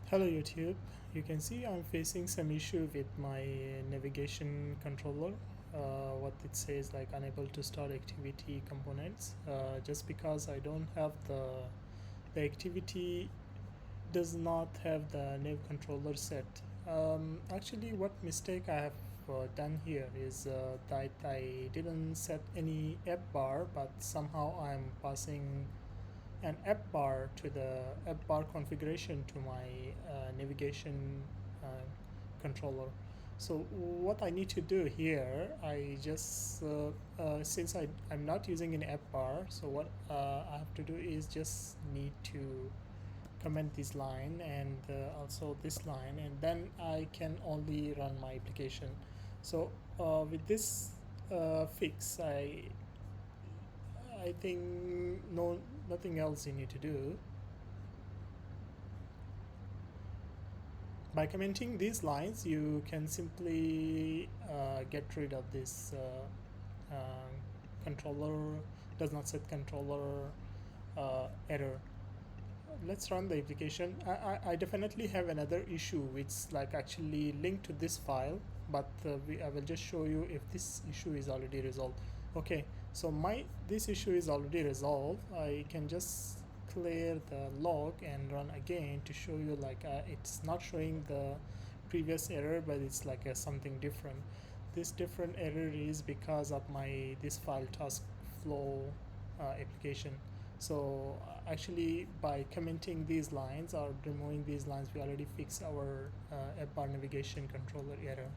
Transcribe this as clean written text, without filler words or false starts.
Hello YouTube. You can see I'm facing some issue with my navigation controller. What it says like unable to start activity components just because I don't have the activity does not have the NavController set. Actually what mistake I have done here is that I didn't set any app bar, but somehow I'm passing an app bar to the app bar configuration to my navigation uh, controller. So what I need to do here, I just since I'm not using an app bar, so what I have to do is just need to comment this line and also this line, and then I can only run my application. So with this fix, I think nothing else you need to do. By commenting these lines, you can simply get rid of this controller does not set controller error. Let's run the application. I definitely have another issue which like actually linked to this file, but I will just show you if this issue is already resolved. Okay, so this issue is already resolved. I can just clear the log and run again to show you like it's not showing the previous error, but it's like something different. This different error is because of my this file task flow application. So actually by commenting these lines or removing these lines, we already fixed our app bar navigation controller error.